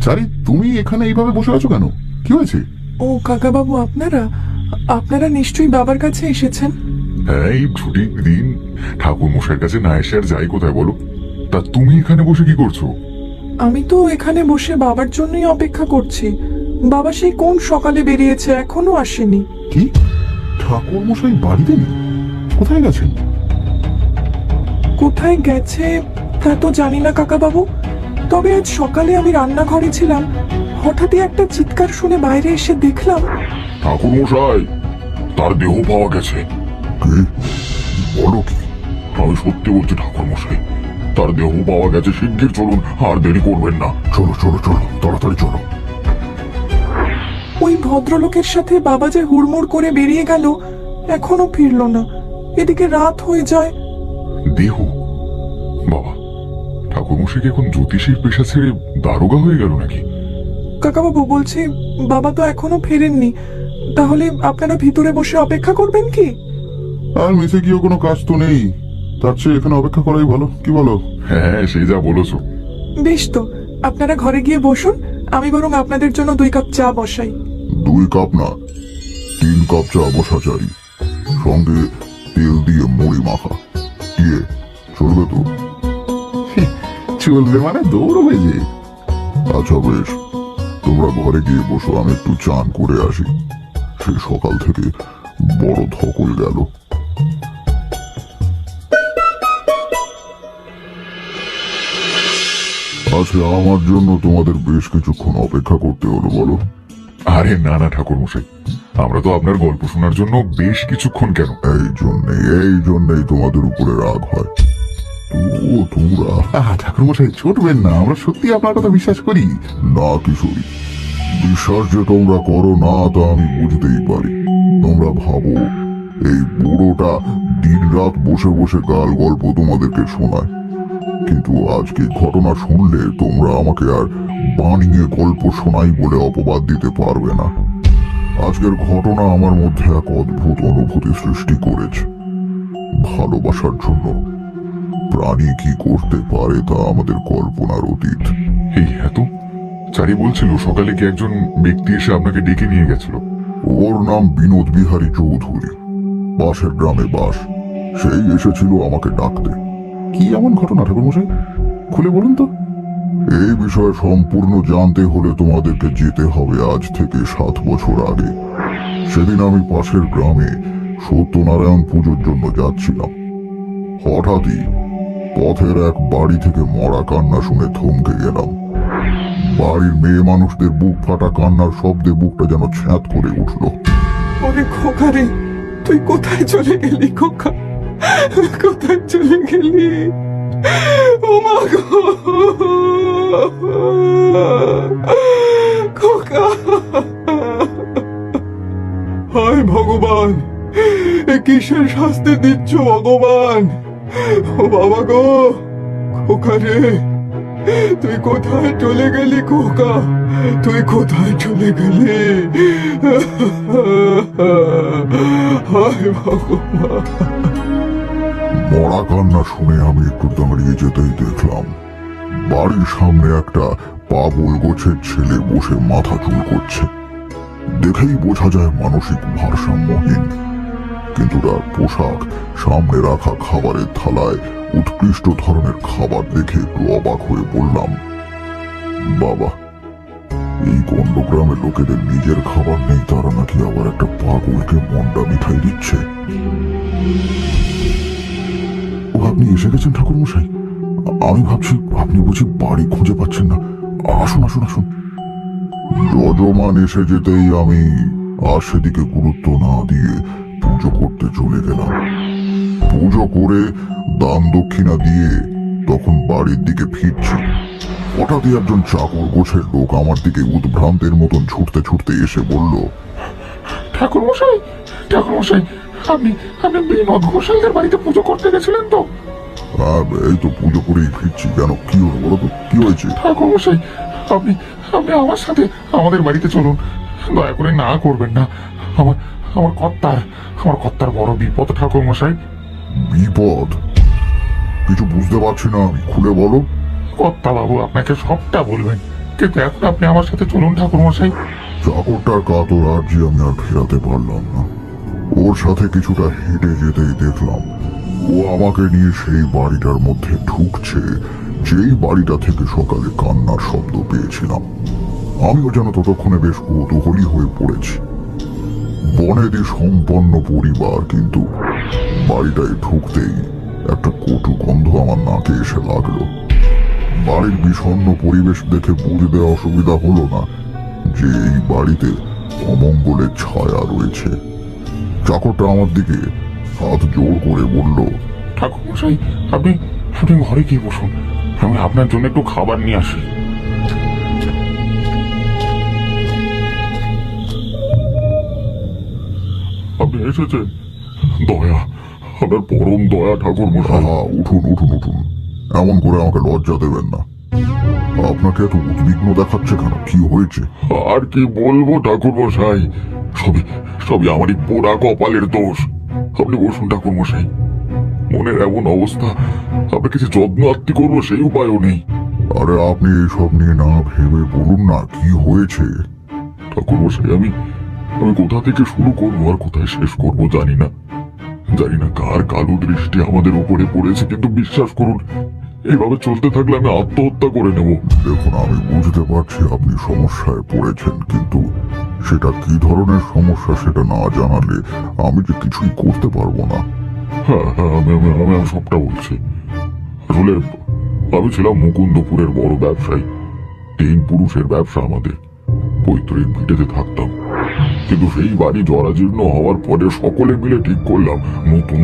চারি, তুমি এখানে এইভাবে বসে আছো কেন? কি হয়েছে? ও কাকা বাবু, আপনারা আপনারা নিশ্চয়ই বাবার কাছে এসেছেন। হ্যাঁ, এই ছুটির দিন ঠাকুর মশাইয়ের কাছে না এসে আর যাই কোথায় বলো? তা তুমি এখানে বসে কি করছো? আমি তো এখানে বসে বাবার জন্যই অপেক্ষা করছি। বাবা সেই কোন সকালে বেরিয়েছে, এখনো আসেনি। কি, ঠাকুর মশাই বাড়িতে নেই? কোথায় গেছেন? কোথায় গেছে তা তো জানি না কাকা বাবু, তবে আজ সকালে আমি রান্নাঘরে ছিলাম, হঠাৎই একটা চিৎকার শুনে বাইরে এসে দেখলাম। ঠাকুর মশাই, তার দেহ পাওয়া গেছে। কি বলো? কি? আমি সত্যি বলছি ঠাকুর মশাই, তার দেহ পাওয়া গেছে। শিগগির চলুন, আর দেরি করবেন না। চলো চলো চলো, তাড়াতাড়ি চলো। ওই ভদ্রলোকের সাথে বাবা যে হুড়মুড় করে বেরিয়ে গেল, এখনো ফিরলো না। এদিকে রাত হয়ে যায়। দেহ? বাবা, ঠাকুর মশাই কি এখন জ্যোতিষীর পেশা ছেড়ে দারোগা হয়ে গেল নাকি? কাকাবাবু, বলছি বাবা তো এখনো ফেরেননি, তাহলে আপনারা ভিতরে বসে অপেক্ষা করবেন কি? আর মিশে গিয়েও কোনো কাজ তো নেই, তার চেয়ে এখানে অপেক্ষা করাই ভালো। কি বলো? হ্যাঁ, সেই যা বলেছো। বেশ, তো আপনারা ঘরে গিয়ে বসুন, আমি বরং আপনাদের জন্য 2 কাপ চা বসাই। 2 কাপ না, 3 কাপ চা বসা চাই, সঙ্গে তেল দিয়ে মুড়ি মাখা। ইয়ে, চলবে তো? চলবে মানে দৌড়বে যে। আচ্ছা বেশ, তোমরা ঘরে গিয়ে বসো, আমি একটু চান করে আসি। সে সকাল থেকে বড় ধকল গেল। আচ্ছা, আমার জন্য তোমাদের বেশ কিছুক্ষণ অপেক্ষা করতে হলো বলো? আরে না না ঠাকুর মশাই, আমরা তো আপনার গল্প শোনার জন্য বেশ কিছুক্ষণ কেন। এই জন্যেই তোমাদের উপরে রাগ হয়। ও তোমরা ঠাকুর মশাই ছুটবেন না, আমরা সত্যি আপনার কথা বিশ্বাস করি। না কিশোরী, বিশ্বাস যে তোমরা করো না তা আমি বুঝতেই পারি। তোমরা ভাবো এই বুড়োটা দিন রাত বসে বসে গাল গল্প তোমাদেরকে শোনায়, কিন্তু আজকে ঘটনা শুনলে তোমরা আমাকে আর বানিয়ে গল্প শোনাই বলে অপবাদ দিতে পারবে না। আজকের ঘটনা আমার মধ্যে এক অদ্ভুত অনুভূতি সৃষ্টি করেছে। ভালোবাসার জন্য প্রাণী কি করতে পারে তা আমাদের কল্পনার অতীত। এই এত চারি বলছিল সকালে কি একজন ব্যক্তি এসে আপনাকে ডেকে নিয়ে গেছিল। ওর নাম বিনোদ বিহারী চৌধুরী, পাশের গ্রামে বাস। সেই এসেছিল আমাকে ডাকতে। কি এমন ঘটনা ঠাকুর মশাই, খুলে বলুন তো। এই বিষয়ে সম্পূর্ণ জানতে হলে তোমাদেরকে যেতে হবে আজ থেকে 7 বছর আগে। সেদিন আমি পাশের গ্রামে সত্যনারায়ণ পুজোর জন্য যাচ্ছিলাম। হঠাৎই পথের এক বাড়ি থেকে মরা কান্না শুনে থমকে গেলাম। বাড়ির মেয়ে মানুষদের বুক ফাটা কান্নার শব্দে বুকটা যেন ছ্যাঁত করে উঠল। ওরে খোকা রে, তুই কোথায় চলে গেলি খোকা? কোথায় চলে গেলি? ও মা গো, খোকা! হায় ভগবান, এ কিসের শাস্তি দিচ্ছ ভগবান? ও বাবা গো, খোকা রে, তুই কোথায় চলে গেলি খোকা? তুই কোথায় চলে গেলি? হায় ভগবান! মরা কান্না শুনে আমি একটু দাঁড়িয়ে যেতেই দেখলাম বাড়ির সামনে একটা পাগল গোছের ছেলে বসে মাথা চুল করছে। দেখেই বোঝা যায় মানসিক ভারসাম্যহীন, কিন্তু তার পোশাক, সামনে রাখা খাবারের থালায় উৎকৃষ্ট ধরনের খাবার দেখে একটু অবাক হয়ে বললাম, বাবা, এই গণ্ডগ্রামের লোকেদের নিজের খাবার নেই, তারা নাকি আবার একটা পাগলকে মন্ডা মিঠাই দিচ্ছে। ও, আপনি এসে গেছেন ঠাকুর মশাই? আমি ভাবছি আপনি বুঝি বাড়ি খুঁজে পাচ্ছেন না। আসুন আসুন আসুন। যজমান এসে যেতেই আমি আর সেদিকে গুরুত্ব না দিয়ে পুজো করতে চলে গেলাম। পুজো করে দান দক্ষিণা দিয়ে তখন বাড়ির দিকে ফিরছি, হঠাৎই একজন চাকর গোছের লোক আমার দিকে উদ্ভ্রান্তের মতন ছুটতে ছুটতে এসে বলল, ঠাকুর মশাই, ঠাকুর মশাই, আপনি আপনি বিনোদ ঘোষালদের বাড়িতে পুজো করতে গেছিলেন তো? এই তো পুজো করেই ফিরছি। কেন, কি হলো বলো তো, কি হয়েছে? ঠাকুর মশাই, আপনি আপনি আমার সাথে আমাদের বাড়িতে চলুন। দয়া করে না করবেন না। আমার আমার কর্তার বড় বিপদ ঠাকুর মশাই। বিপদ? কিছু বুঝতে পারছি না আমি, খুলে বলো। কর্তা বাবু আপনাকে সবটা বলবেন, কিন্তু এখন আপনি আমার সাথে চলুন ঠাকুর মশাই। চাকরটার কাতর আর্জি আমি আর ফেরাতে পারলাম না। ওর সাথে কিছুটা হেঁটে যেতেই দেখলাম ও আমাকে নিয়ে সেই বাড়িটার মধ্যে ঢুকছে, যেই বাড়িটা থেকে সকালে কান্নার শব্দ পেয়েছিলাম। আমিও যেন ততক্ষণে বেশ কৌতূহলী হয়ে পড়েছি। বনেদি সম্পন্ন পরিবার, কিন্তু বাড়িটায় ঢুকতেই একটা কটু গন্ধ আমার নাকে এসে লাগলো। বাড়ির বিষণ্ণ পরিবেশ দেখে বুঝতে অসুবিধা হলো না যে এই বাড়িতে অমঙ্গলের ছায়া রয়েছে। চাকরটা আমার দিকে হাত জোর করে বলল, ঠাকুর মশাই, আপনি আপনি ঘরে গিয়ে বসুন, আমি আপনার জন্য একটু খাবার নিয়ে আসি। আপনি এসেছেন, দয়া, আপনার পরম দয়া ঠাকুর মশাই। আহা, উঠুন উঠুন উঠুন, এমন করে আমাকে লজ্জা দেবেন না। আপনাকে এত উদ্বিগ্ন দেখাচ্ছে কেন? কি হয়েছে? আর কি বলবো ঠাকুর মশাই, সবই সবই আমারই পোড়া কপালের দোষ। আপনি বসুন ঠাকুর মশাই, মনের এমন অবস্থা, আপনাকে যে যত্ন আত্মি করবো সেই উপায়ও নেই। আরে আপনি এইসব নিয়ে না ভেবে বলুন না, কি হয়েছে? ঠাকুর মশাই, আমি আমি কোথা থেকে শুরু করবো আর কোথায় শেষ করবো জানি না। জানি না কার কালো দৃষ্টি আমাদের উপরে পড়েছে, কিন্তু বিশ্বাস করুন, এইভাবে চলতে থাকলে আমি আত্মহত্যা করে নেব। দেখুন, আমি বুঝতে পারছি আপনি সমস্যায় পড়েছেন, কিন্তু সেটা কি ধরনের সমস্যা সেটা না জানালে আমি যে কিছুই করতে পারবো না। হ্যাঁ হ্যাঁ, আমি সবটা বলছি। আসলে আমি ছিলাম মুকুন্দপুরের বড় ব্যবসায়ী। 3 পুরুষের ব্যবসা আমাদের, পৈতৃক ভিটেতে থাকতাম। কিন্তু সেই বাড়ি জরাজীর্ণ হওয়ার পরে সকলে মিলে ঠিক করলাম নতুন